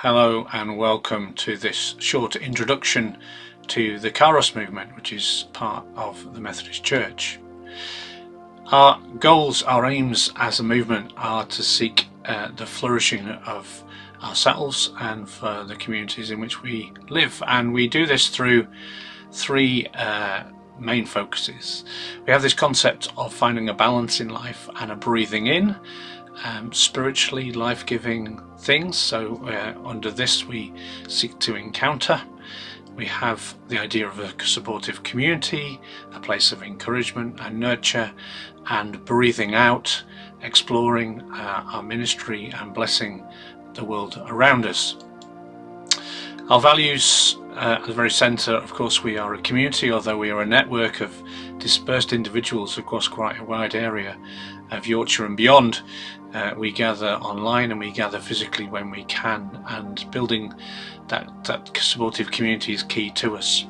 Hello and welcome to this short introduction to the Kairos Movement, which is part of the Methodist Church. Our goals, our aims as a movement are to seek the flourishing of ourselves and for the communities in which we live, and we do this through three main focuses. We have this concept of finding a balance in life and a breathing in, spiritually life-giving things. So under this we seek to encounter. We have the idea of a supportive community, a place of encouragement and nurture, and breathing out, exploring our ministry and blessing the world around us. Our values at the very centre, of course, we are a community, although we are a network of dispersed individuals across quite a wide area of Yorkshire and beyond. We gather online and we gather physically when we can, and building that supportive community is key to us.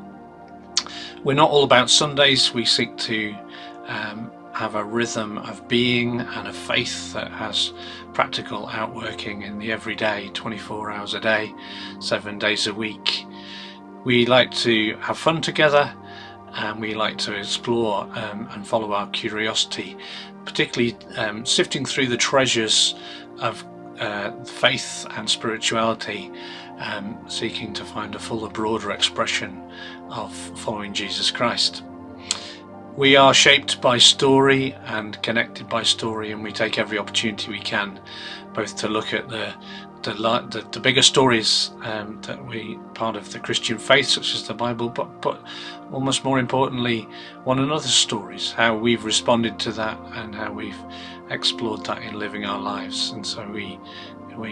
We're not all about Sundays. We seek to have a rhythm of being and a faith that has practical outworking in the everyday, 24 hours a day, 7 days a week. We like to have fun together, and we like to explore and follow our curiosity, particularly sifting through the treasures of faith and spirituality, seeking to find a fuller, broader expression of following Jesus Christ. We are shaped by story and connected by story, and we take every opportunity we can, both to look at the bigger stories that we part of the Christian faith, such as the Bible, but almost more importantly, one another's stories, how we've responded to that and how we've explored that in living our lives. And so we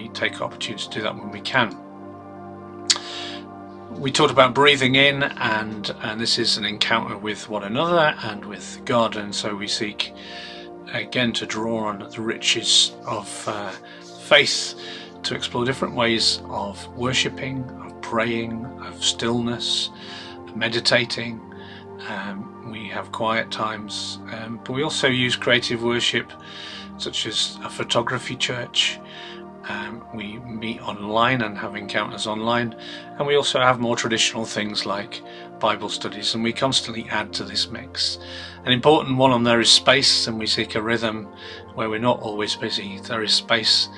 take opportunity to do that when we can. We talked about breathing in, and this is an encounter with one another and with God, and so we seek again to draw on the riches of faith to explore different ways of worshipping, of praying, of stillness, of meditating. We have quiet times, but we also use creative worship, such as a photography church. We meet online and have encounters online, and we also have more traditional things like Bible studies, and we constantly add to this mix. An important one on there is space, and we seek a rhythm where we're not always busy. There is space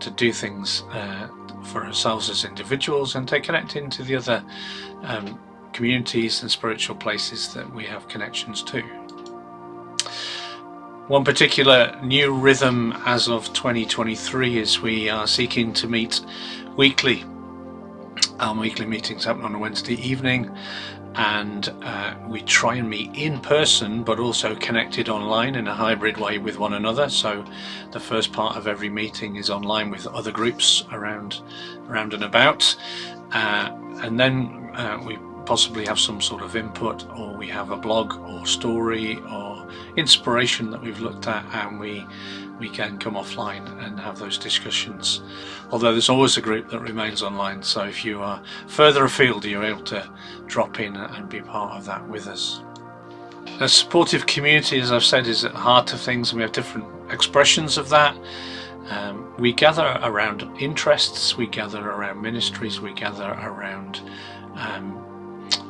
to do things for ourselves as individuals and to connect into the other communities and spiritual places that we have connections to. One particular new rhythm as of 2023 is we are seeking to meet weekly. Our weekly meetings happen on a Wednesday evening, and we try and meet in person but also connected online in a hybrid way with one another. So the first part of every meeting is online with other groups around and about, and then we possibly have some sort of input, or we have a blog or story or inspiration that we've looked at, and we can come offline and have those discussions, although there's always a group that remains online. So if you are further afield, you're able to drop in and be part of that with us. A supportive community, as I've said, is at the heart of things, and we have different expressions of that. We gather around interests, we gather around ministries, we gather around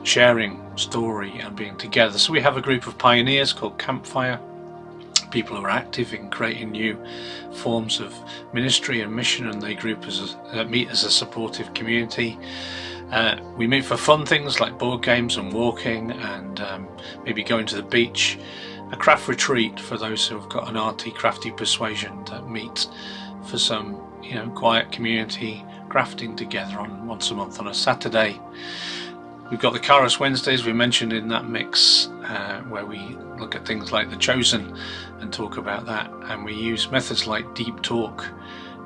sharing story and being together. So we have a group of pioneers called Campfire, people who are active in creating new forms of ministry and mission, and they meet as a supportive community. We meet for fun things like board games and walking, and maybe going to the beach. A craft retreat for those who have got an arty, crafty persuasion, that meet for some quiet community crafting together on once a month on a Saturday. We've got the Kairos Wednesdays we mentioned in that mix, where we look at things like The Chosen and talk about that, and we use methods like deep talk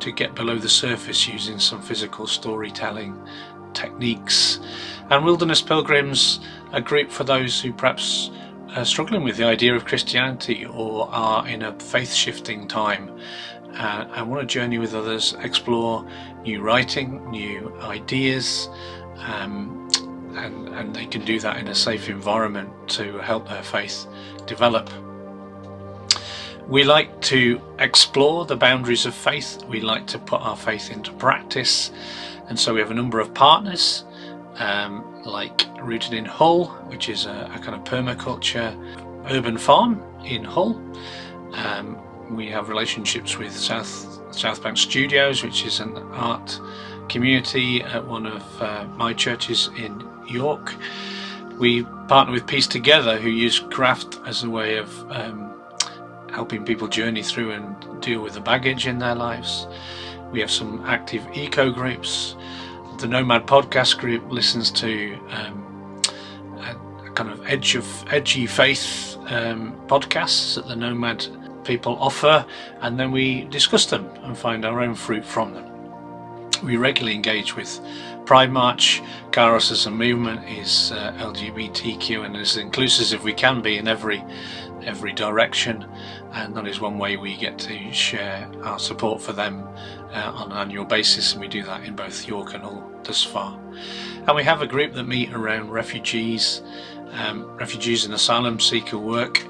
to get below the surface using some physical storytelling techniques. And Wilderness Pilgrims, a group for those who perhaps are struggling with the idea of Christianity or are in a faith-shifting time and want to journey with others, explore new writing, new ideas, and they can do that in a safe environment to help their faith develop. We like to explore the boundaries of faith. We like to put our faith into practice, and so we have a number of partners like Rooted in Hull, which is a kind of permaculture urban farm in Hull. We have relationships with South Bank Studios, which is an art community at one of my churches in York. We partner with Peace Together, who use craft as a way of helping people journey through and deal with the baggage in their lives. We have some active eco groups. The Nomad podcast group listens to a kind of edgy faith podcasts that the Nomad people offer, and then we discuss them and find our own fruit from them. We regularly engage with Pride March. Kairos as a movement is LGBTQ and as inclusive as we can be in every direction, and that is one way we get to share our support for them on an annual basis, and we do that in both York and Hull thus far. And we have a group that meet around refugees and asylum seeker work,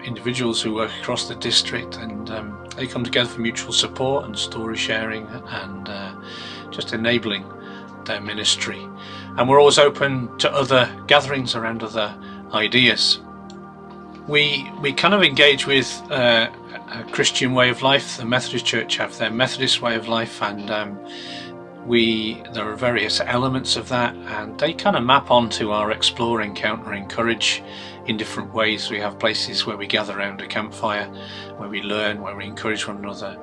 individuals who work across the district, and they come together for mutual support and story sharing and just enabling their ministry. And we're always open to other gatherings around other ideas. We kind of engage with a Christian way of life. The Methodist Church have their Methodist way of life, and there are various elements of that, and they kind of map onto our explore, encounter, encourage in different ways. We have places where we gather around a campfire, where we learn, where we encourage one another,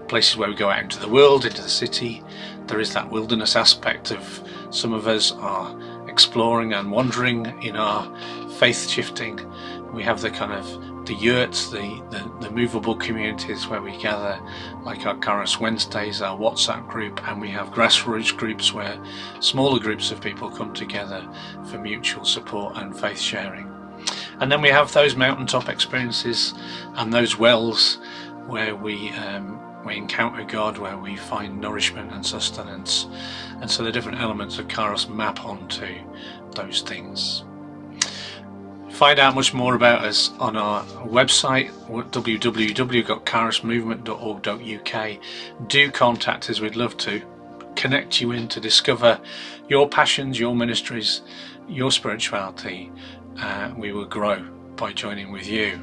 places where we go out into the world, into the city. There is that wilderness aspect of some of us are exploring and wandering in our faith shifting. We have the kind of the yurts, the movable communities where we gather, like our Kairos Wednesdays, our WhatsApp group, and we have grassroots groups where smaller groups of people come together for mutual support and faith sharing. And then we have those mountaintop experiences and those wells where we encounter God, where we find nourishment and sustenance. And so the different elements of Kairos map onto those things. Find out much more about us on our website, www.kairosmovement.org.uk. Do contact us, we'd love to connect you in to discover your passions, your ministries, your spirituality. We will grow by joining with you.